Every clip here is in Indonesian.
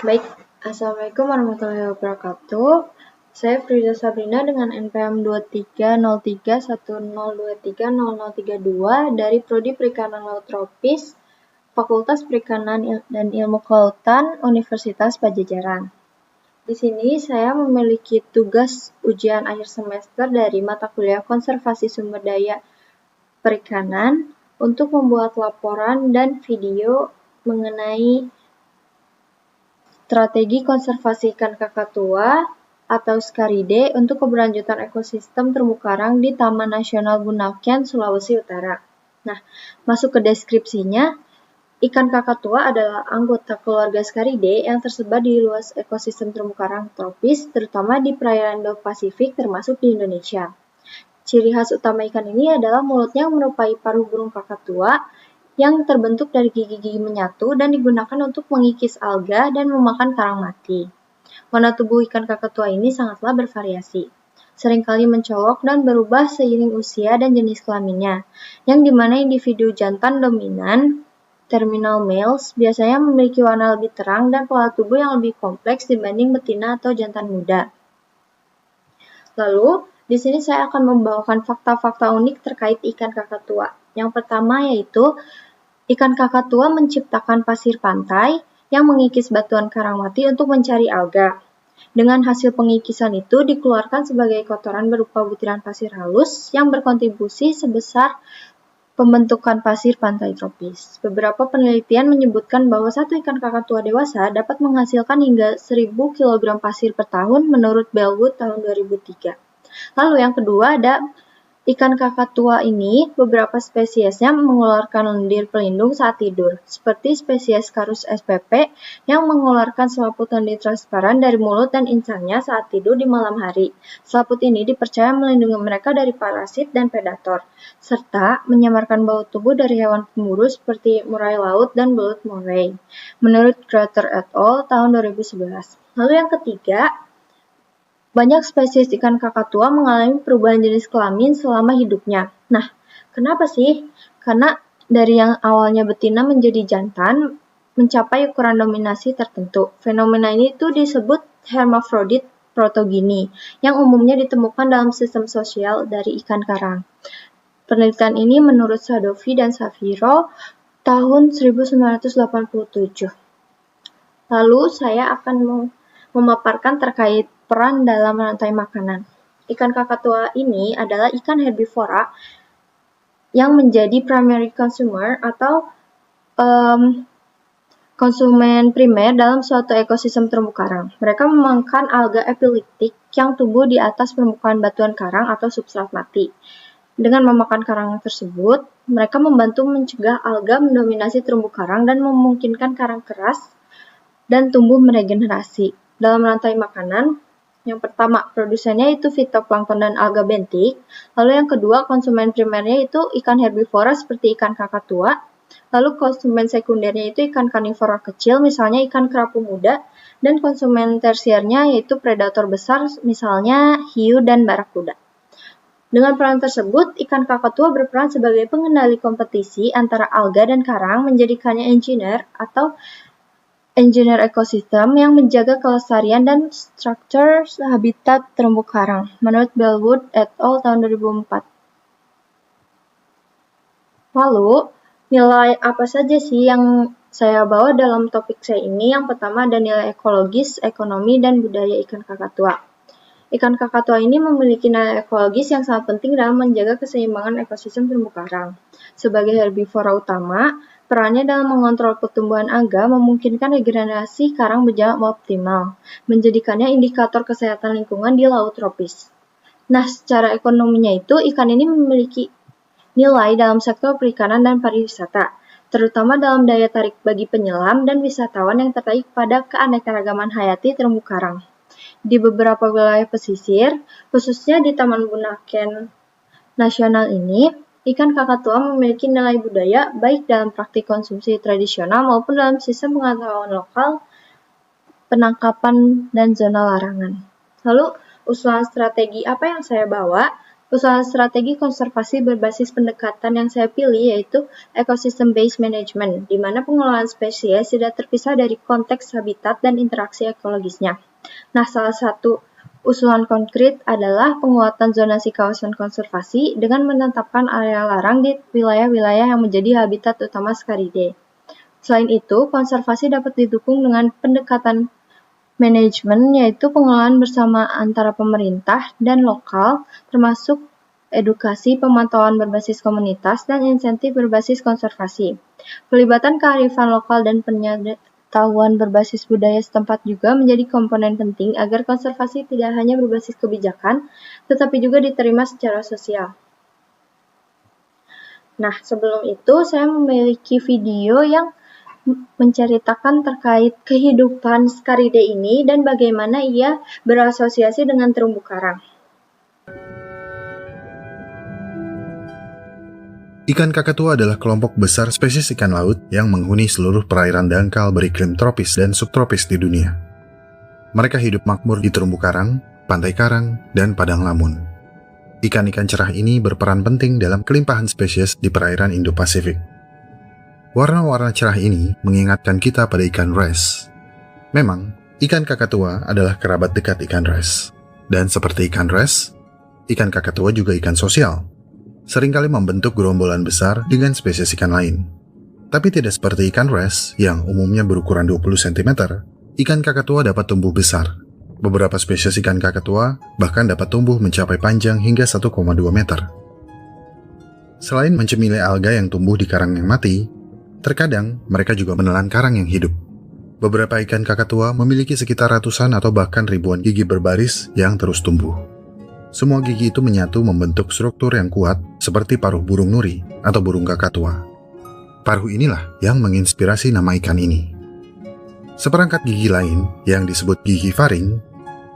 Baik, Assalamualaikum warahmatullahi wabarakatuh. Saya Friza Sabrina dengan NPM 230310230032 dari Prodi Perikanan Laut Tropis, Fakultas Perikanan dan Ilmu Kelautan, Universitas Padjadjaran. Di sini saya memiliki tugas ujian akhir semester dari mata kuliah Konservasi Sumber Daya Perikanan untuk membuat laporan dan video mengenai strategi konservasi ikan kakatua atau Scaride untuk keberlanjutan ekosistem terumbu karang di Taman Nasional Bunaken, Sulawesi Utara. Nah, masuk ke deskripsinya, ikan kakatua adalah anggota keluarga Scaride yang tersebar di luas ekosistem terumbu karang tropis, terutama di perairan Indo-Pasifik termasuk di Indonesia. Ciri khas utama ikan ini adalah mulutnya yang menyerupai paruh burung kakatua yang terbentuk dari gigi-gigi menyatu dan digunakan untuk mengikis alga dan memakan karang mati. Warna tubuh ikan kakatua ini sangatlah bervariasi, seringkali mencolok dan berubah seiring usia dan jenis kelaminnya, yang dimana individu jantan dominan, terminal males, biasanya memiliki warna lebih terang dan pola tubuh yang lebih kompleks dibanding betina atau jantan muda. Lalu, di sini saya akan membawakan fakta-fakta unik terkait ikan kakatua. Yang pertama yaitu, ikan kakatua menciptakan pasir pantai yang mengikis batuan karang mati untuk mencari alga. Dengan hasil pengikisan itu dikeluarkan sebagai kotoran berupa butiran pasir halus yang berkontribusi sebesar pembentukan pasir pantai tropis. Beberapa penelitian menyebutkan bahwa satu ikan kakatua dewasa dapat menghasilkan hingga 1000 kg pasir per tahun menurut Bellwood tahun 2003. Lalu yang kedua ada ikan kakatua ini, beberapa spesiesnya mengeluarkan lendir pelindung saat tidur, seperti spesies Carus spp yang mengeluarkan selaput lendir transparan dari mulut dan insangnya saat tidur di malam hari. Selaput ini dipercaya melindungi mereka dari parasit dan predator, serta menyamarkan bau tubuh dari hewan pemburu seperti murai laut dan belut moray, menurut Crater et al. Tahun 2011. Lalu yang ketiga, banyak spesies ikan kakatua mengalami perubahan jenis kelamin selama hidupnya. Nah, kenapa sih? Karena dari yang awalnya betina menjadi jantan, mencapai ukuran dominasi tertentu. Fenomena ini itu disebut hermafrodit protogini, yang umumnya ditemukan dalam sistem sosial dari ikan karang. Penelitian ini menurut Sadovi dan Safiro tahun 1987. Lalu saya akan memaparkan terkait peran dalam rantai makanan. Ikan kakatua ini adalah ikan herbivora yang menjadi primary consumer atau konsumen primer dalam suatu ekosistem terumbu karang. Mereka memakan alga epilektik yang tumbuh di atas permukaan batuan karang atau substrat mati. Dengan memakan karang tersebut, mereka membantu mencegah alga mendominasi terumbu karang dan memungkinkan karang keras dan tumbuh meregenerasi. Dalam rantai makanan, yang pertama, produsennya itu fitoplankton dan alga bentik. Lalu yang kedua, konsumen primernya itu ikan herbivora seperti ikan kakatua. Lalu konsumen sekundernya itu ikan karnivora kecil, misalnya ikan kerapu muda. Dan konsumen tersiernya yaitu predator besar, misalnya hiu dan barakuda. Dengan peran tersebut, ikan kakatua berperan sebagai pengendali kompetisi antara alga dan karang, menjadikannya engineer atau engineer ekosistem yang menjaga kelestarian dan struktur habitat terumbu karang, menurut Bellwood et al. Tahun 2004. Lalu, nilai apa saja sih yang saya bawa dalam topik saya ini? Yang pertama ada nilai ekologis, ekonomi, dan budaya ikan kakatua. Ikan kakatua ini memiliki nilai ekologis yang sangat penting dalam menjaga keseimbangan ekosistem terumbu karang. Sebagai herbivora utama, perannya dalam mengontrol pertumbuhan alga memungkinkan regenerasi karang berjalan optimal, menjadikannya indikator kesehatan lingkungan di laut tropis. Nah, secara ekonominya itu, ikan ini memiliki nilai dalam sektor perikanan dan pariwisata, terutama dalam daya tarik bagi penyelam dan wisatawan yang tertarik pada keanekaragaman hayati terumbu karang. Di beberapa wilayah pesisir, khususnya di Taman Bunaken Nasional ini, ikan kakatua memiliki nilai budaya baik dalam praktik konsumsi tradisional maupun dalam sistem pengetahuan lokal, penangkapan, dan zona larangan. Lalu, usulan strategi apa yang saya bawa? Usaha strategi konservasi berbasis pendekatan yang saya pilih yaitu ecosystem based management, di mana pengelolaan spesies tidak terpisah dari konteks habitat dan interaksi ekologisnya. Nah, salah satu usulan konkret adalah penguatan zonasi kawasan konservasi dengan menetapkan area larang di wilayah-wilayah yang menjadi habitat utama Scaridae. Selain itu, konservasi dapat didukung dengan pendekatan manajemen, yaitu pengelolaan bersama antara pemerintah dan lokal, termasuk edukasi, pemantauan berbasis komunitas, dan insentif berbasis konservasi. Pelibatan kearifan lokal dan pengetahuan berbasis budaya setempat juga menjadi komponen penting agar konservasi tidak hanya berbasis kebijakan, tetapi juga diterima secara sosial. Nah, sebelum itu saya memiliki video yang menceritakan terkait kehidupan Scaridae ini dan bagaimana ia berasosiasi dengan terumbu karang. Ikan kakatua adalah kelompok besar spesies ikan laut yang menghuni seluruh perairan dangkal beriklim tropis dan subtropis di dunia. Mereka hidup makmur di terumbu karang, pantai karang, dan padang lamun. Ikan-ikan cerah ini berperan penting dalam kelimpahan spesies di perairan Indo-Pasifik. Warna-warna cerah ini mengingatkan kita pada ikan res. Memang, ikan kakatua adalah kerabat dekat ikan res. Dan seperti ikan res, ikan kakatua juga ikan sosial. Seringkali membentuk gerombolan besar dengan spesies ikan lain. Tapi tidak seperti ikan res yang umumnya berukuran 20 cm, ikan kakatua dapat tumbuh besar. Beberapa spesies ikan kakatua bahkan dapat tumbuh mencapai panjang hingga 1,2 meter. Selain mencemili alga yang tumbuh di karang yang mati, terkadang mereka juga menelan karang yang hidup. Beberapa ikan kakatua memiliki sekitar ratusan atau bahkan ribuan gigi berbaris yang terus tumbuh. Semua gigi itu menyatu membentuk struktur yang kuat seperti paruh burung nuri atau burung kakatua. Paruh inilah yang menginspirasi nama ikan ini. Seperangkat gigi lain yang disebut gigi faring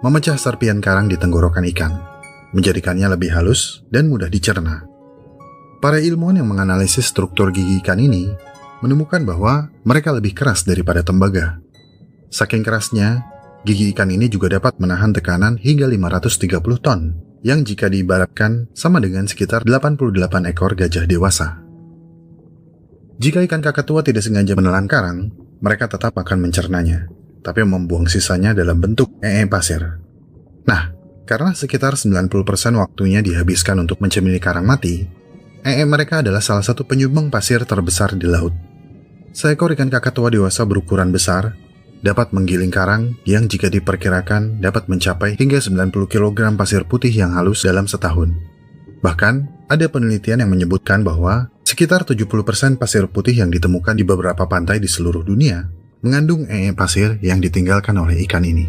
memecah serpian karang di tenggorokan ikan, menjadikannya lebih halus dan mudah dicerna. Para ilmuwan yang menganalisis struktur gigi ikan ini menemukan bahwa mereka lebih keras daripada tembaga. Saking kerasnya, gigi ikan ini juga dapat menahan tekanan hingga 530 ton, yang jika diibaratkan sama dengan sekitar 88 ekor gajah dewasa. Jika ikan kakatua tidak sengaja menelan karang, mereka tetap akan mencernanya, tapi membuang sisanya dalam bentuk pasir. Nah, karena sekitar 90% waktunya dihabiskan untuk mencemili karang mati, mereka adalah salah satu penyumbang pasir terbesar di laut. Seekor ikan kakatua dewasa berukuran besar dapat menggiling karang yang jika diperkirakan dapat mencapai hingga 90 kg pasir putih yang halus dalam setahun. Bahkan, ada penelitian yang menyebutkan bahwa sekitar 70% pasir putih yang ditemukan di beberapa pantai di seluruh dunia mengandung pasir yang ditinggalkan oleh ikan ini.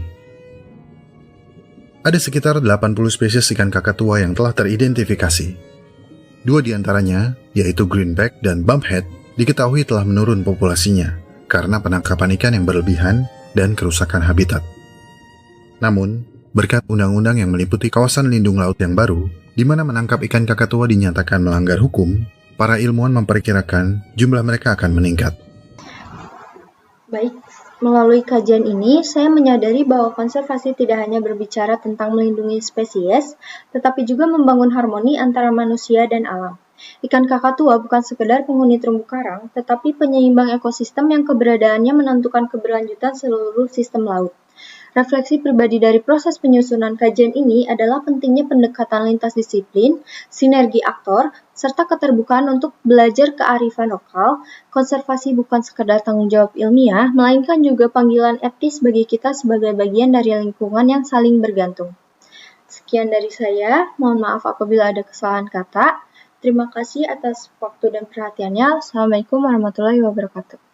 Ada sekitar 80 spesies ikan kakatua yang telah teridentifikasi. Dua di antaranya, yaitu greenback dan bumphead, diketahui telah menurun populasinya karena penangkapan ikan yang berlebihan dan kerusakan habitat. Namun, berkat undang-undang yang meliputi kawasan lindung laut yang baru, di mana menangkap ikan kakatua dinyatakan melanggar hukum, para ilmuwan memperkirakan jumlah mereka akan meningkat. Baik, melalui kajian ini, saya menyadari bahwa konservasi tidak hanya berbicara tentang melindungi spesies, tetapi juga membangun harmoni antara manusia dan alam. Ikan kakatua bukan sekedar penghuni terumbu karang, tetapi penyeimbang ekosistem yang keberadaannya menentukan keberlanjutan seluruh sistem laut. Refleksi pribadi dari proses penyusunan kajian ini adalah pentingnya pendekatan lintas disiplin, sinergi aktor, serta keterbukaan untuk belajar kearifan lokal. Konservasi bukan sekedar tanggung jawab ilmiah, melainkan juga panggilan etis bagi kita sebagai bagian dari lingkungan yang saling bergantung. Sekian dari saya, mohon maaf apabila ada kesalahan kata. Terima kasih atas waktu dan perhatiannya. Assalamualaikum warahmatullahi wabarakatuh.